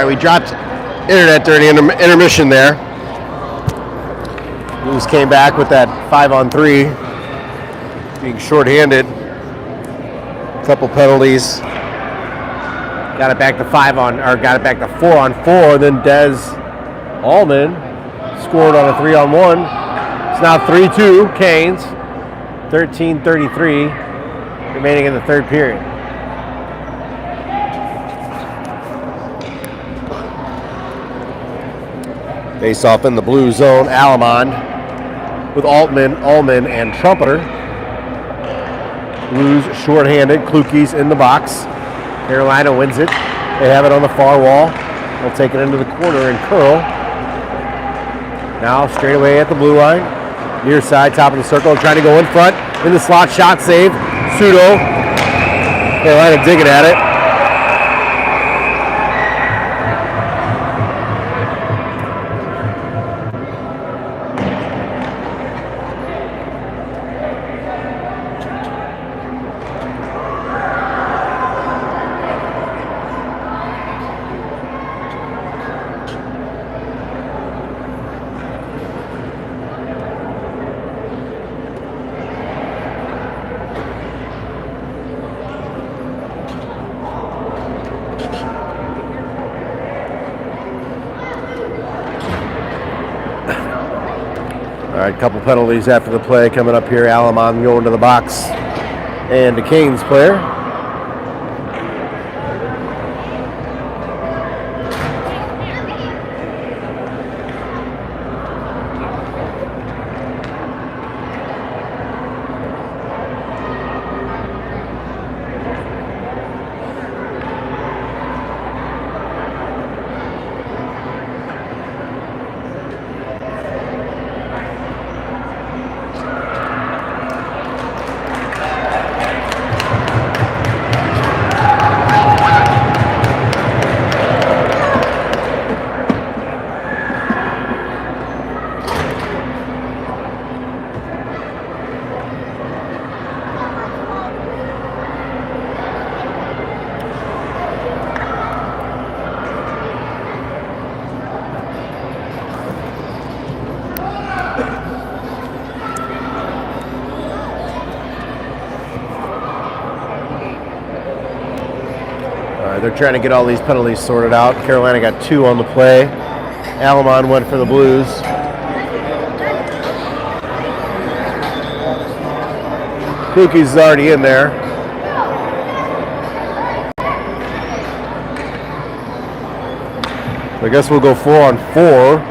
right, we dropped internet during intermission there. Blues came back with that 5-on-3, being shorthanded. Couple penalties. Got it back to 4-on-4. Then Des Allman scored on a 3-on-1. It's now 3-2 Canes. 13:33 remaining in the third period. Face off in the blue zone. Alamond with Allman, and Trumpeter. Blues shorthanded. Kluke's in the box. Carolina wins it. They have it on the far wall. They'll take it into the corner and curl. Now straight away at the blue line. Near side, top of the circle, trying to go in front. In the slot, shot save. Pseudo. Carolina digging at it. All right, couple penalties after the play coming up here. Alamon going to the box. And the Canes player. They're trying to get all these penalties sorted out. Carolina got 2 on the play. Alamon went for the Blues. Kluke's is already in there. I guess we'll go 4-on-4.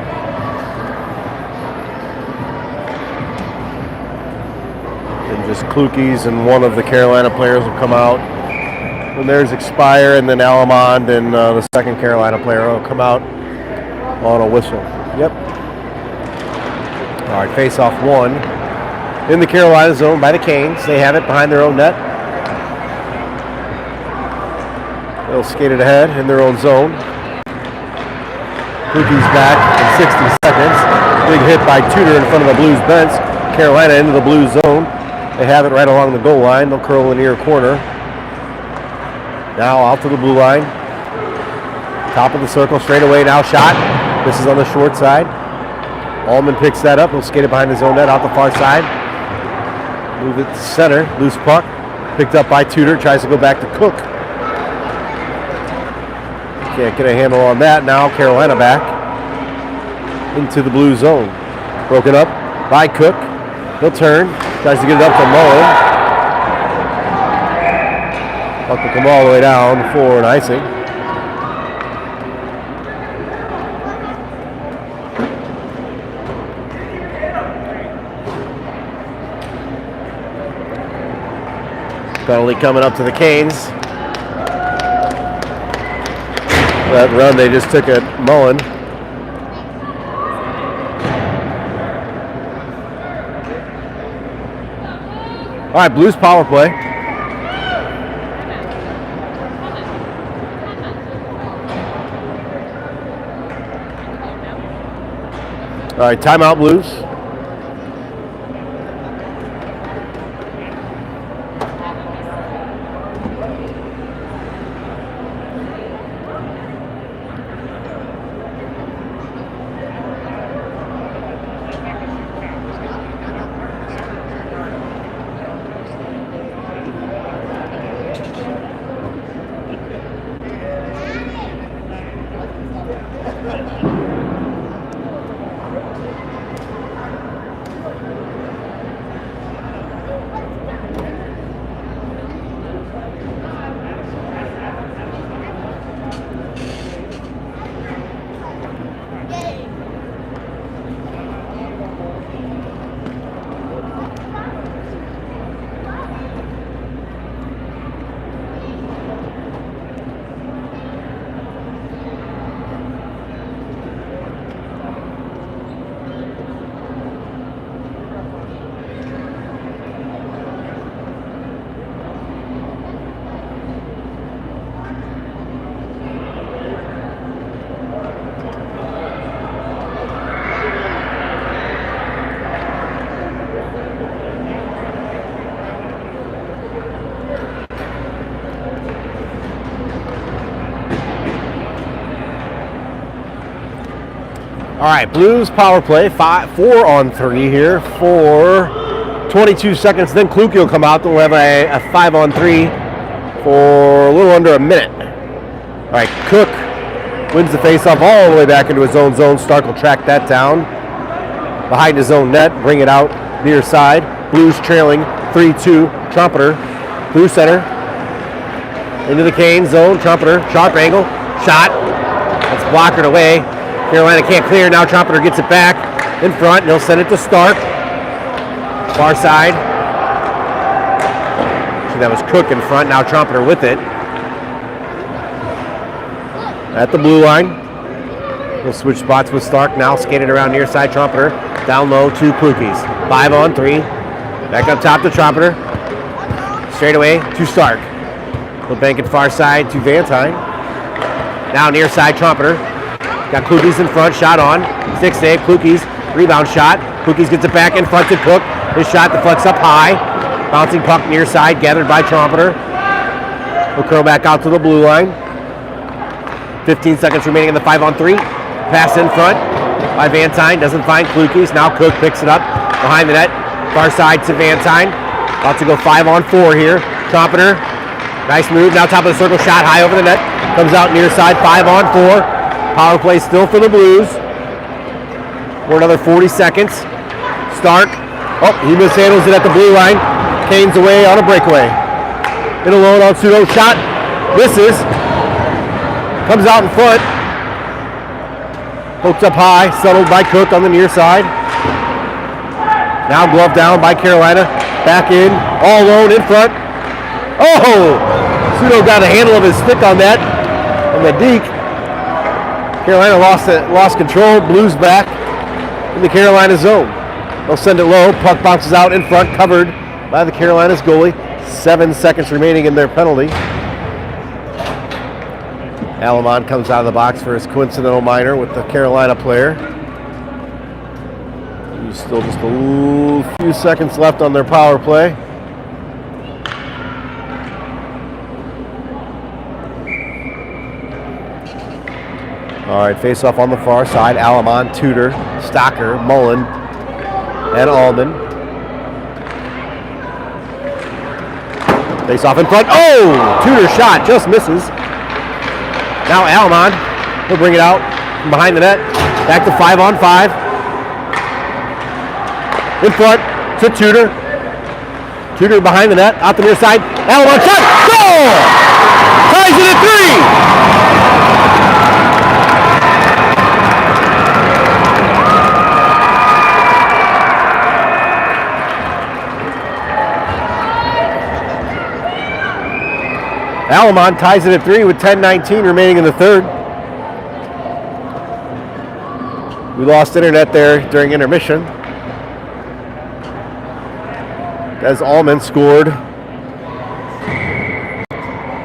And just Kluke's and one of the Carolina players will come out. And there's Expire, and then Alamond, and the second Carolina player will come out on a whistle. Yep. All right, face-off 1 in the Carolina zone by the Canes. They have it behind their own net. They'll skate it ahead in their own zone. Kluke's back in 60 seconds. Big hit by Tudor in front of the Blues bench. Carolina into the Blues zone. They have it right along the goal line. They'll curl in the near corner. Now out to the blue line. Top of the circle, straight away now shot. This is on the short side. Allman picks that up. He'll skate it behind his own net out the far side. Move it to center. Loose puck. Picked up by Tudor. Tries to go back to Cook. Can't get a handle on that. Now Carolina back into the blue zone. Broken up by Cook. He'll turn. Tries to get it up to Mullen. Puck will come all the way down for an icing. Penalty coming up to the Canes. That run they just took at Mullen. All right, Blues power play. All right, timeout Blues. All right, Blues power play, 4 on 3 here for 22 seconds. Then Kluge will come out. Then we'll have a 5 on 3 for a little under a minute. All right, Cook wins the faceoff all the way back into his own zone. Stark will track that down behind his own net, bring it out near side. Blues trailing 3-2. Trumpeter, blue center, into the Canes zone. Trumpeter, sharp angle, shot. That's blockered away. Carolina can't clear. Now Trumpeter gets it back in front, and he'll send it to Stark. Far side. So that was Cook in front. Now Trumpeter with it. At the blue line. He'll switch spots with Stark. Now skated around near side. Trumpeter down low to Kluge. 5 on 3. Back up top to Trumpeter. Straight away to Stark. He'll bank it far side to Vantine. Now near side Trumpeter. Got Kluge in front, shot on. 6 save, Kluge, rebound shot. Kluge gets it back in front to Cook. His shot deflects up high. Bouncing puck near side, gathered by Trumpeter. He'll curl back out to the blue line. 15 seconds remaining in the 5 on 3. Pass in front by Vantine, doesn't find Kluge. Now Cook picks it up behind the net. Far side to Vantine. About to go 5 on 4 here. Trumpeter, nice move. Now top of the circle, shot high over the net. Comes out near side, 5 on 4. Power play still for the Blues. For another 40 seconds. Stark. Oh, he mishandles it at the blue line. Canes away on a breakaway. In alone on pseudo. Shot. Misses. Comes out in front. Poked up high. Settled by Cook on the near side. Now glove down by Carolina. Back in. All alone in front. Oh! Pseudo got a handle of his stick on that. And the deke. Carolina lost control. Blues back in the Carolina zone. They'll send it low. Puck bounces out in front, covered by the Carolina's goalie. 7 seconds remaining in their penalty. Alamon comes out of the box for his coincidental minor with the Carolina player. There's still just a few seconds left on their power play. All right, face-off on the far side. Alamon, Tudor, Stocker, Mullen, and Allman. Face-off in front. Oh! Tudor shot just misses. Now Alamon will bring it out from behind the net. Back to 5 on 5. In front to Tudor. Tudor behind the net, out the near side. Alamon shot! Goal! Ties it at 3! Alamon ties it at 3 with 10:19 remaining in the third. We lost internet there during intermission, as Allman scored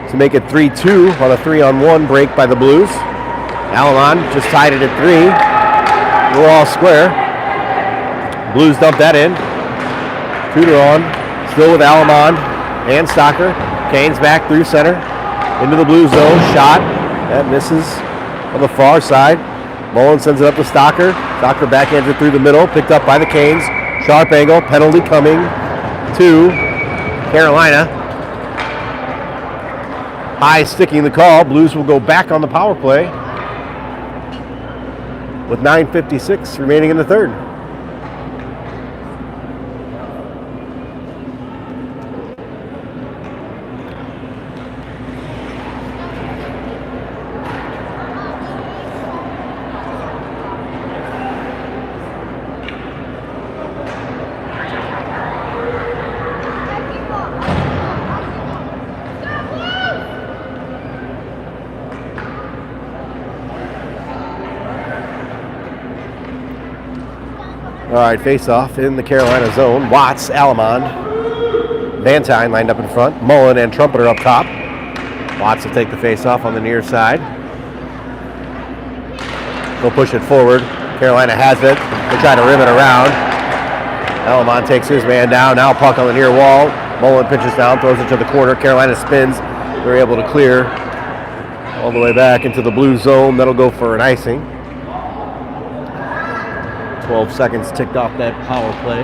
to make it 3-2 on a 3-on-1 break by the Blues. Alamon just tied it at 3. We're all square. Blues dump that in. Tudor on, still with Alamon and Stocker. Canes back through center, into the blue zone, shot, that misses on the far side. Mullen sends it up to Stocker. Stocker backhanded through the middle, picked up by the Canes. Sharp angle, penalty coming to Carolina. High sticking the call. Blues will go back on the power play with 9:56 remaining in the third. All right, face-off in the Carolina zone. Watts, Alamon, Vantine lined up in front. Mullen and Trumpeter up top. Watts will take the face-off on the near side. They'll push it forward. Carolina has it. They try to rim it around. Alamon takes his man down. Now puck on the near wall. Mullen pitches down, throws it to the corner. Carolina spins. They're able to clear all the way back into the blue zone. That'll go for an icing. 12 seconds ticked off that power play.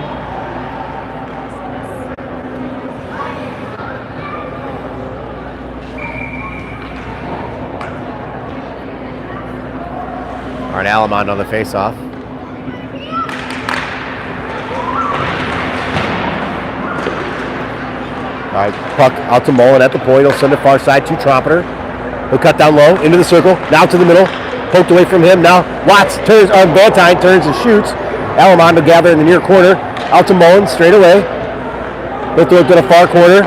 All right, Alamond on the faceoff. All right, puck out to Mullen at the point. He'll send it far side to Trompeter. He'll cut down low into the circle. Now to the middle. Poked away from him. Now Watts turns, Valentine turns and shoots. Alamond will gather in the near corner. Out to Mullen straight away. He'll throw it to the far corner.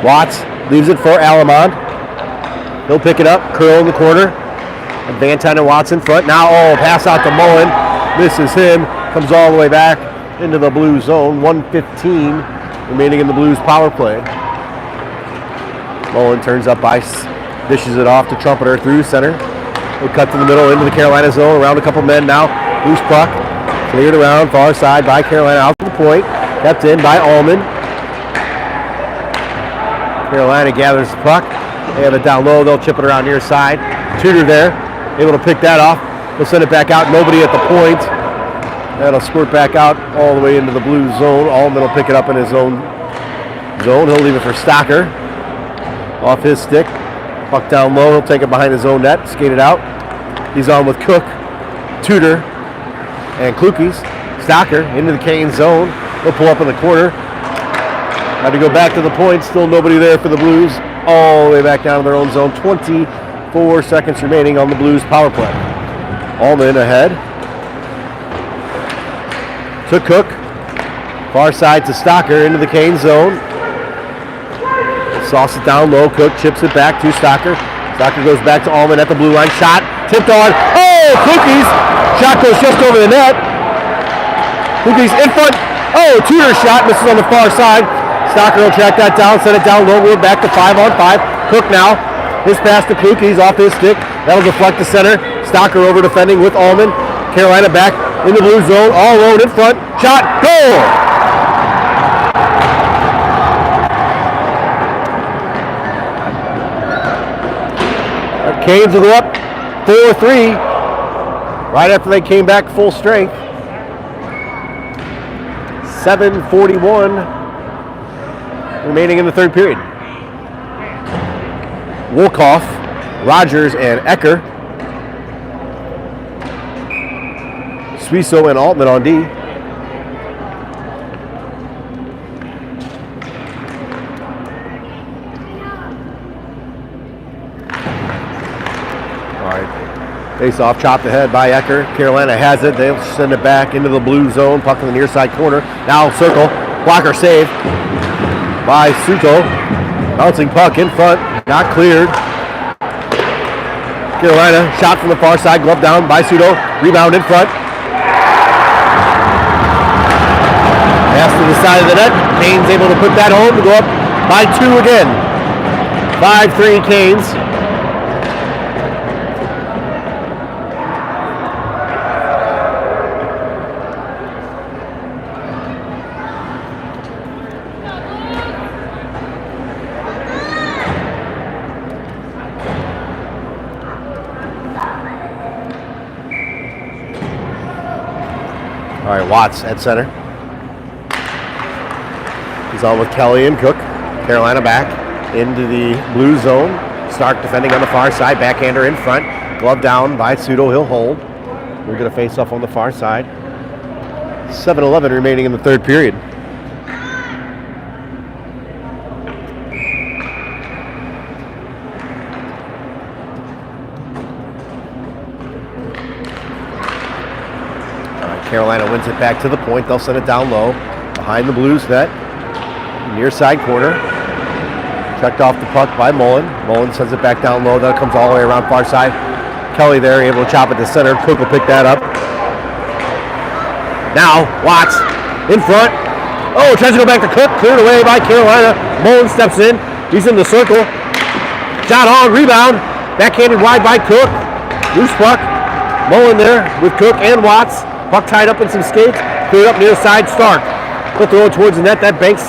Watts leaves it for Alamond. He'll pick it up. Curl in the corner. And Valentine and Watts in front. Now, pass out to Mullen. Misses him. Comes all the way back into the Blues zone. 1:15 remaining in the Blues power play. Mullen turns up ice, dishes it off to Trumpeter through center. He'll cut to the middle into the Carolina zone, around a couple men now. Loose puck, cleared around far side by Carolina, out to the point. Kept in by Allman. Carolina gathers the puck. They have it down low. They'll chip it around near side. Tudor there, able to pick that off. He'll send it back out. Nobody at the point. That'll squirt back out all the way into the Blues zone. Allman will pick it up in his own zone. He'll leave it for Stocker. Off his stick. Puck down low. He'll take it behind his own net. Skate it out. He's on with Cook, Tudor, and Klukes. Stocker into the Kane zone. He'll pull up in the corner. Had to go back to the point. Still nobody there for the Blues. All the way back down to their own zone. 24 seconds remaining on the Blues power play. Allman ahead. To Cook. Far side to Stocker into the Kane zone. Sauce it down low. Cook chips it back to Stocker. Stocker goes back to Allman at the blue line. Shot. Tipped on. Oh, Klukes. Shot goes just over the net. Klukes in front. Oh, Tudor shot. Misses on the far side. Stocker will track that down. Send it down low. We're back to 5-on-5. Cook now. His pass to Klukes off his stick. That'll deflect to center. Stocker over defending with Allman. Carolina back in the blue zone. All alone in front. Shot. Goal! Canes will go up 4-3 right after they came back full strength. 7:41 remaining in the third period. Wolkoff, Rogers, and Ecker. Suiso and Altman on D. Face off, chopped ahead by Ecker. Carolina has it. They'll send it back into the blue zone. Puck in the near side corner. Now circle. Blocker save by Suto. Bouncing puck in front. Not cleared. Carolina shot from the far side. Glove down by Suto. Rebound in front. Pass to the side of the net. Canes able to put that home to go up by 2 again. 5-3 Canes. All right, Watts at center. He's on with Kelly and Cook. Carolina back into the blue zone. Stark defending on the far side. Backhander in front. Glove down by Suto. He'll hold. We're going to face off on the far side. 7:11 remaining in the third period. Carolina wins it back to the point. They'll send it down low behind the Blues net. Near side corner. Checked off the puck by Mullen. Mullen sends it back down low. That comes all the way around far side. Kelly there able to chop it to center. Cook will pick that up. Now Watts in front. Oh, tries to go back to Cook. Cleared away by Carolina. Mullen steps in. He's in the circle. Shot on. Rebound. Backhanded wide by Cook. Loose puck. Mullen there with Cook and Watts. Puck tied up in some skates. Cleared up near side. Stark. He'll throw it towards the net. That banks.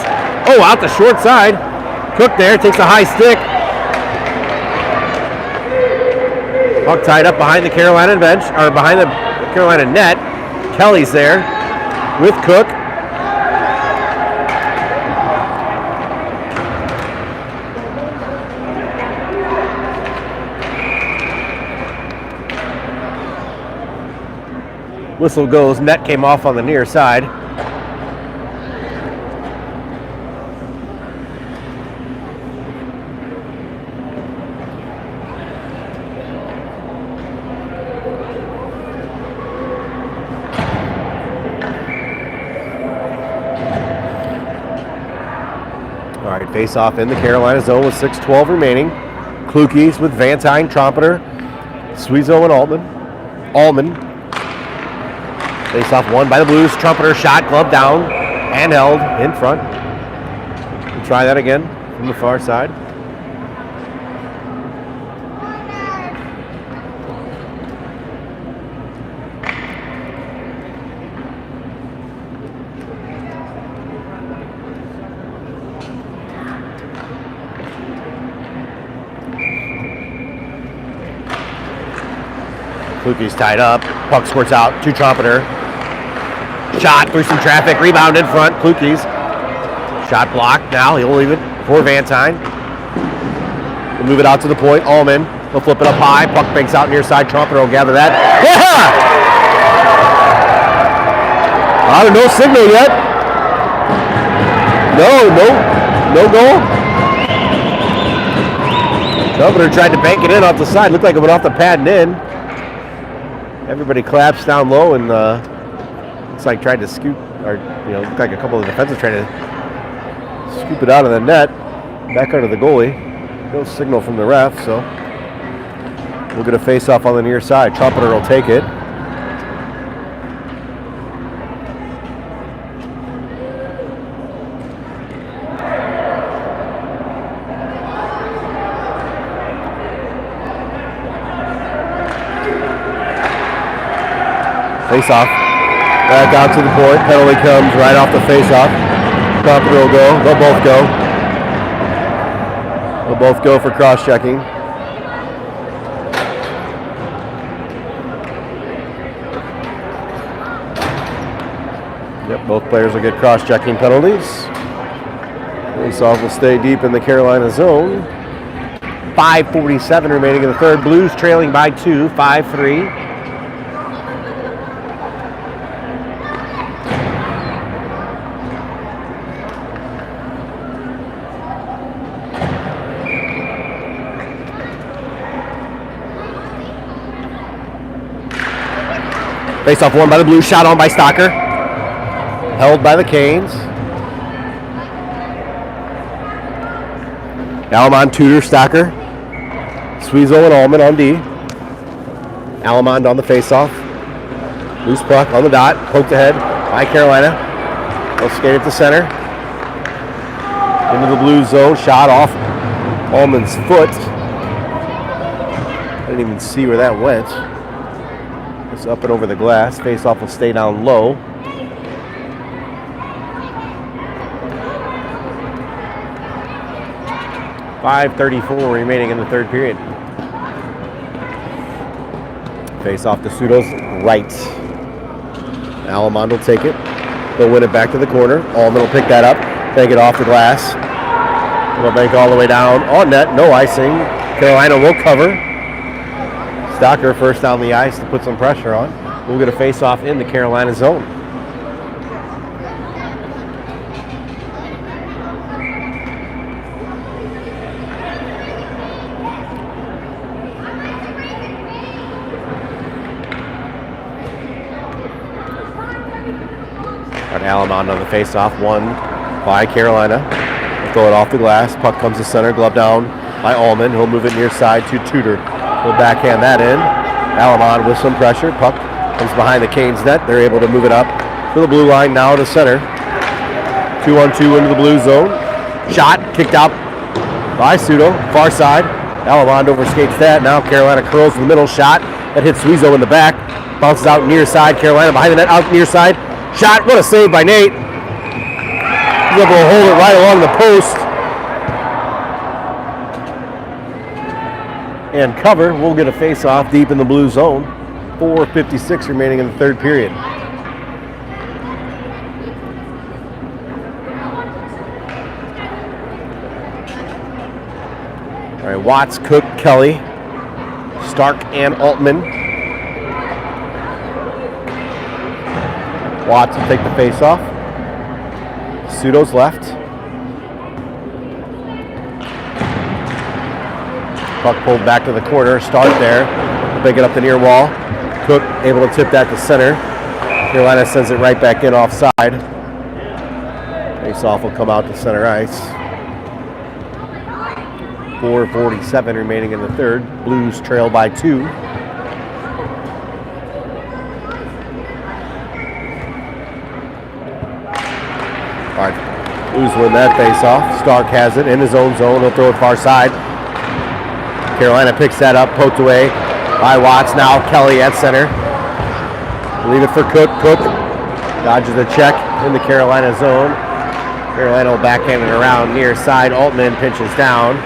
Oh, out the short side. Cook there. Takes a high stick. Puck tied up behind the Carolina bench. Or behind the Carolina net. Kelly's there with Cook. Whistle goes. Net came off on the near side. All right, face off in the Carolina zone with 6:12 remaining. Kluke's with Vantine, Trompeter, Suizo, and Allman. Face off won by the Blues. Trumpeter shot, glove down, handheld in front. We'll try that again from the far side. Kluke's tied up. Puck squirts out to Trumpeter. Shot through some traffic. Rebound in front. Kluke's. Shot blocked. Now he'll leave it for Vantine. He'll move it out to the point. Allman. He'll flip it up high. Puck banks out near side. Trumpeter will gather that. Yeah! No signal yet. No goal. Trumpeter tried to bank it in off the side. Looked like it went off the pad and in. Everybody collapsed down low and looks like tried to scoop, or looked like a couple of defensives trying to scoop it out of the net, back under the goalie. No signal from the ref, so we'll get a face-off on the near side. Trumpeter will take it. Face-off. Back out to the point. Penalty comes right off the face-off. Trumpeter will go. They'll both go. They'll both go for cross-checking. Yep, both players will get cross-checking penalties. Face-off will stay deep in the Carolina zone. 5:47 remaining in the third. Blues trailing by 2, 5-3. Face-off won by the Blues, shot on by Stocker. Held by the Canes. Allemond, Tudor, Stocker. Suizo and Allman on D. Allemond on the face-off. Loose puck on the dot. Poked ahead by Carolina. They'll skate it to center. Into the Blues zone. Shot off Allman's foot. I didn't even see where that went. It's up and over the glass. Face-off will stay down low. .534 remaining in the third period. Face-off to Sudo's right. Allemond will take it. They'll win it back to the corner. Allman will pick that up. Take it off the glass. It'll bank all the way down on net. No icing. Carolina will cover. Stocker first down the ice to put some pressure on. We'll get a face-off in the Carolina zone. Got Allemond on the face-off, won by Carolina. They'll throw it off the glass. Puck comes to center, glove down by Allman. He'll move it near side to Tudor. We'll backhand that in. Allemond with some pressure. Puck comes behind the Canes net. They're able to move it up to the blue line, now to center. 2-on-2 into the blue zone. Shot kicked out by Sudo. Far side. Allemond overskates that. Now Carolina curls in the middle. Shot that hits Suizo in the back. Bounces out near side. Carolina behind the net, out near side. Shot. What a save by Nate. He's able to hold it right along the post. And cover. We'll get a face-off deep in the blue zone. 4:56 remaining in the third period. All right, Watts, Cook, Kelly, Stark, and Altman. Watts will take the face-off. Pseudo's left. Puck pulled back to the corner. Stark there. Pick it up the near wall. Cook able to tip that to center. Carolina sends it right back in offside. Face-off will come out to center ice. 4:47 remaining in the third. Blues trail by 2. All right, Blues win that face-off. Stark has it in his own zone. He'll throw it far side. Carolina picks that up, poked away by Watts. Now Kelly at center. Leave it for Cook. Cook dodges the check in the Carolina zone. Carolina will backhand it around near side. Altman pinches down.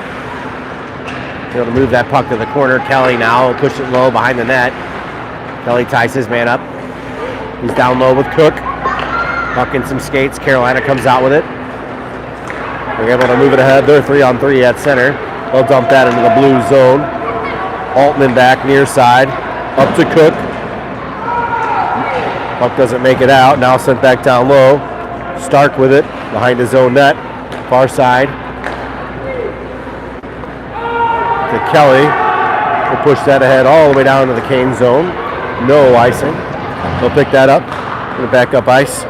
Able to move that puck to the corner. Kelly now will push it low behind the net. Kelly ties his man up. He's down low with Cook. Puck in some skates. Carolina comes out with it. They're able to move it ahead. They're 3-on-3 at center. They'll dump that into the blue zone. Altman back near side. Up to Cook. Puck doesn't make it out. Now sent back down low. Stark with it behind his own net. Far side. To Kelly. Will push that ahead all the way down to the Kane zone. No icing. He'll pick that up. Gonna back up ice.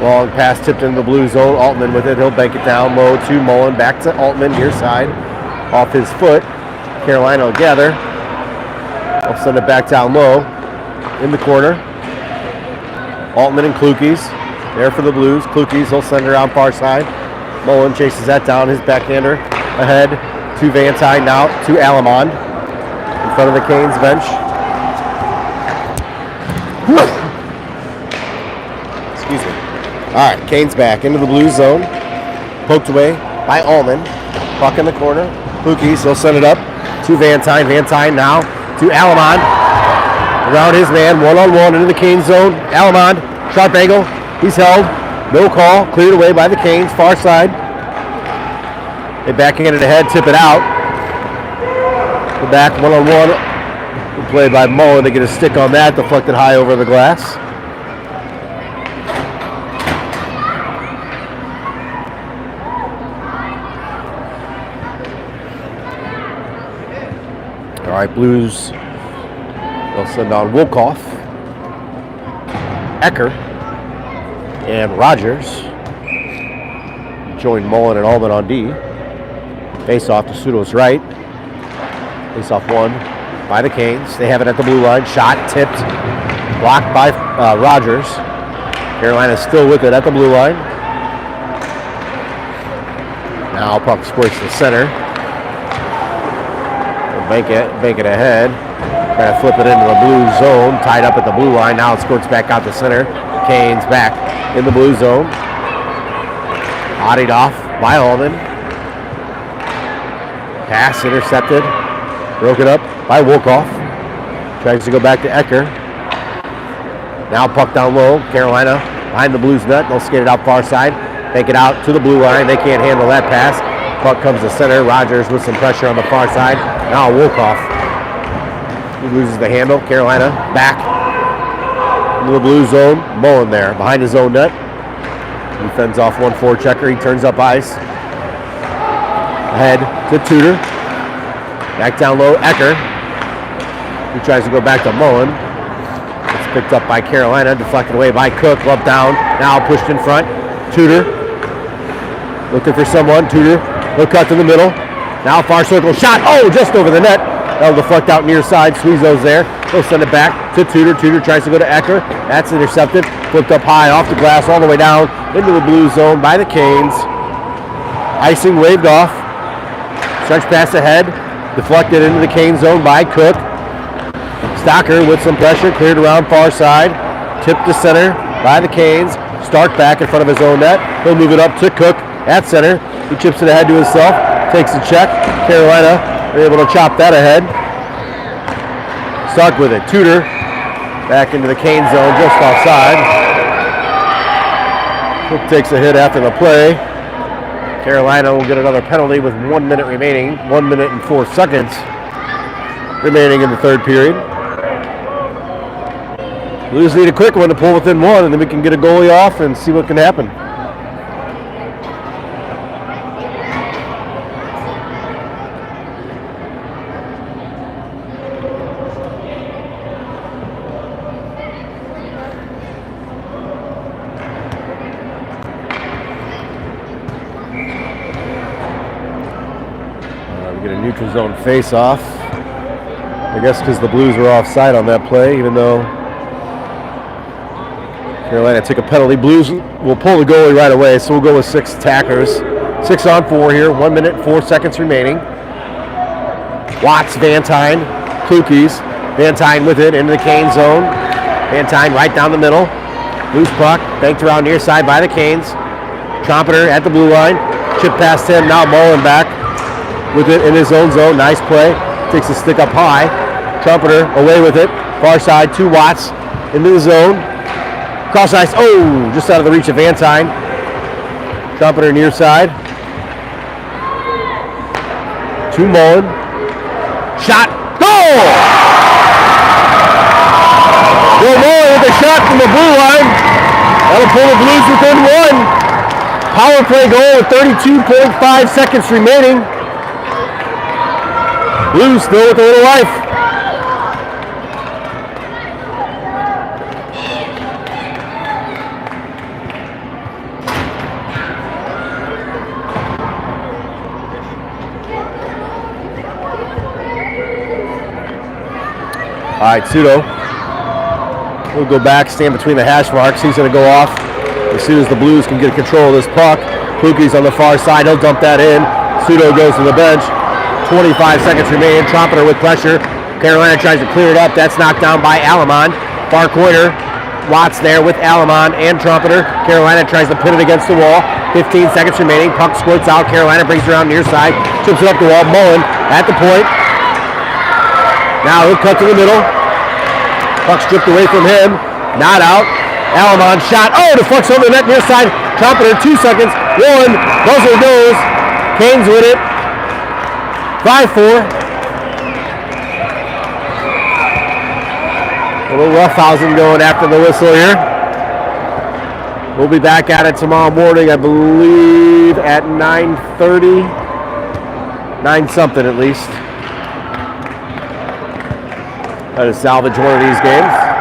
Long pass tipped into the blue zone. Altman with it. He'll bank it down low to Mullen. Back to Altman near side. Off his foot. Carolina will gather. I'll send it back down low. In the corner. Altman and Klukies. There for the Blues. Klukies will send it around far side. Mullen chases that down. His backhander ahead to Van Tine. Now to Alamond. In front of the Canes bench. Excuse me. All right, Canes back into the blue zone. Poked away by Allman. Puck in the corner. Klukies, he'll send it up to Van Tine. Van Tine now to Alamond. Around his man, one-on-one into the Canes zone. Alamond, sharp angle. He's held. No call. Cleared away by the Canes. Far side. They backhand it ahead, tip it out. The back one-on-one. Played by Mullen. They get a stick on that. Deflected high over the glass. All right, Blues. They'll send on Wolkoff, Ecker, and Rogers. Join Mullen and Allman on D. Face off to Pseudo's right. Face off won by the Canes. They have it at the blue line. Shot tipped. Blocked by Rogers. Carolina still with it at the blue line. Now puck squirts to center. Bank it ahead. Try to flip it into the blue zone. Tied up at the blue line. Now it squirts back out to center. Canes back in the blue zone. Bodied off by Allman. Pass intercepted. Broken up by Wolkoff. Tries to go back to Ecker. Now puck down low. Carolina behind the Blues net. They'll skate it out far side. Bank it out to the blue line. They can't handle that pass. Puck comes to center. Rogers with some pressure on the far side. Now Wolkoff. He loses the handle. Carolina back into the blue zone. Mullen there behind his own net. He fends off 1-4 checker. He turns up ice. Ahead to Tudor. Back down low. Ecker. He tries to go back to Mullen. It's picked up by Carolina. Deflected away by Cook. Lumped down. Now pushed in front. Tudor. Looking for someone. Tudor. He'll cut to the middle. Now far circle shot. Oh, just over the net. That'll deflect out near side. Suizo's there. He'll send it back to Tudor. Tudor tries to go to Ecker. That's intercepted. Flipped up high off the glass all the way down into the blue zone by the Canes. Icing waved off. Stretch pass ahead. Deflected into the Canes zone by Cook. Stocker with some pressure. Cleared around far side. Tipped to center by the Canes. Stark back in front of his own net. He'll move it up to Cook at center. He chips it ahead to himself. Takes a check. Carolina are able to chop that ahead. Stuck with it. Tudor back into the Cane zone just offside. Cook takes a hit after the play. Carolina will get another penalty with 1 minute remaining. 1 minute and 4 seconds remaining in the third period. Blues need a quick one to pull within one, and then we can get a goalie off and see what can happen. We get a neutral zone face-off. I guess because the Blues were offside on that play, even though Carolina took a penalty. Blues will pull the goalie right away, so we'll go with 6 attackers. 6 on 4 here, 1 minute, 4 seconds remaining. Watts, Van Tine, Klukies. Van Tine with it into the Cane zone. Van Tine right down the middle. Loose puck, banked around near side by the Canes. Trompeter at the blue line. Chip past him, now Mullen back with it in his own zone. Nice play. Takes a stick up high. Trumpeter away with it. Far side, 2 Watts into the zone. Cross ice, just out of the reach of Van Tine. Trumpeter near side. 2 Mullen. Shot, goal! Bill Mullen with a shot from the blue line. That'll pull the Blues within 1. Power play goal with 32.5 seconds remaining. Blues still with a little life. All right, Pseudo will go back, stand between the hash marks. He's going to go off as soon as the Blues can get control of this puck. Kluki's on the far side. He'll dump that in. Pseudo goes to the bench. 25 seconds remain. Trompeter with pressure. Carolina tries to clear it up. That's knocked down by Alamon. Far corner. Watts there with Alamon and Trompeter. Carolina tries to pin it against the wall. 15 seconds remaining. Puck squirts out. Carolina brings it around near side. Chips it up the wall. Mullen at the point. Now he'll cut to the middle. Puck stripped away from him. Not out. Alamon shot. Deflects over the net near side. Trompeter, 2 seconds. 1. Buzzer goes. Canes with it. 5-4. A little roughhousing going after the whistle here. We'll be back at it tomorrow morning, I believe, at 9:30. 9 something at least. Try to salvage one of these games.